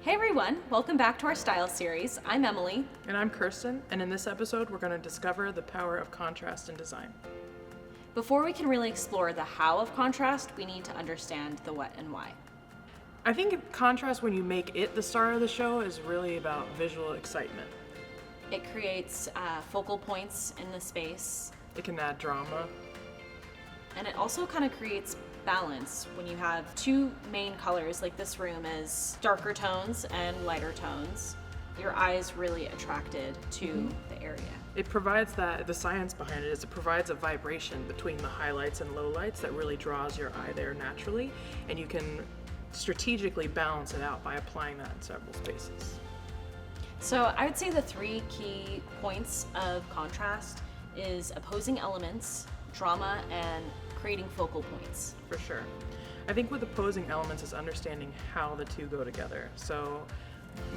Hey everyone, welcome back to our style series. I'm Emily. And I'm Kirstin, and in this episode we're going to discover the power of contrast in design. Before we can really explore the how of contrast, we need to understand the what and why. I think contrast, when you make it the star of the show, is really about visual excitement. It creates focal points in the space. It can add drama. And it also kind of creates balance when you have two main colors, like this room is darker tones and lighter tones. Your eye is really attracted to the area. It provides the science behind it is it provides a vibration between the highlights and lowlights that really draws your eye there naturally, and you can strategically balance it out by applying that in several spaces. So I would say the three key points of contrast is opposing elements, drama, and creating focal points. For sure. I think with opposing elements is understanding how the two go together. So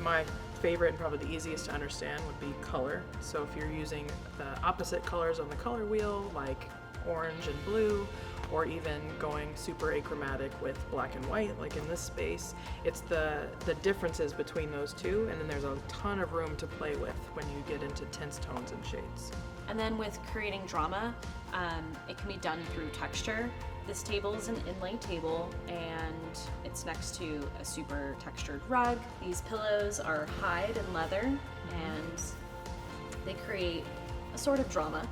my favorite and probably the easiest to understand would be color. So if you're using the opposite colors on the color wheel, like orange and blue, or even going super achromatic with black and white, like in this space, it's the differences between those two, and then there's a ton of room to play with when you get into tense tones and shades. And then with creating drama, it can be done through texture. This table is an inlay table and it's next to a super textured rug. These pillows are hide and leather and they create a sort of drama.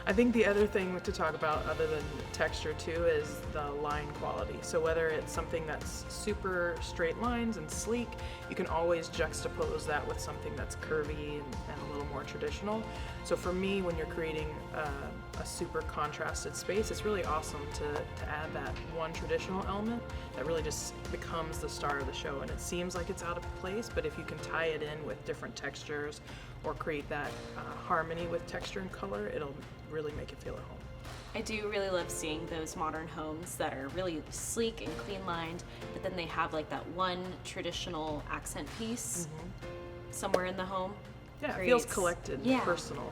I think the other thing to talk about other than texture too is the line quality. So whether it's something that's super straight lines and sleek, you can always juxtapose that with something that's curvy and a little more traditional. So for me, when you're creating a super contrasted space, it's really awesome to add that one traditional element that really just becomes the star of the show. And it seems like it's out of place, but if you can tie it in with different textures or create that harmony with texture and color, it'll really make it feel at home. I do really love seeing those modern homes that are really sleek and clean lined, but then they have like that one traditional accent piece somewhere in the home. Yeah, it feels collected, personal.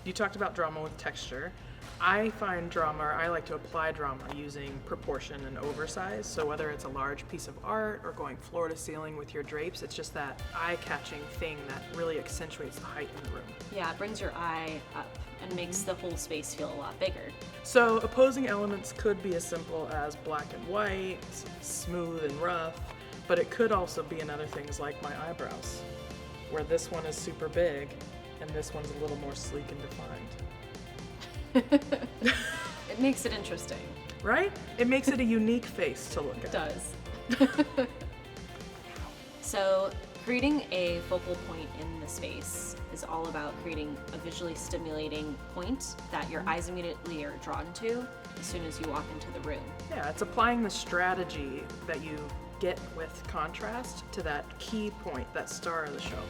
You talked about drama with texture. I find drama, or I like to apply drama using proportion and oversize. So whether it's a large piece of art or going floor to ceiling with your drapes, it's just that eye-catching thing that really accentuates the height in the room. Yeah, it brings your eye up and makes the whole space feel a lot bigger. So opposing elements could be as simple as black and white, smooth and rough, but it could also be in other things like my eyebrows, where this one is super big and this one's a little more sleek and defined. It makes it interesting. Right? It makes it a unique face to look at. It does. So creating a focal point in the space is all about creating a visually stimulating point that your eyes immediately are drawn to as soon as you walk into the room. Yeah, it's applying the strategy that you get with contrast to that key point, that star of the show.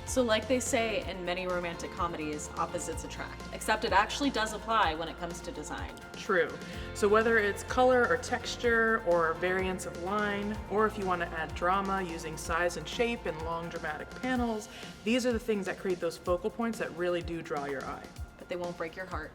So like they say in many romantic comedies, opposites attract, except it actually does apply when it comes to design. True. So whether it's color or texture or variance of line, or if you want to add drama using size and shape and long dramatic panels, these are the things that create those focal points that really do draw your eye. But they won't break your heart.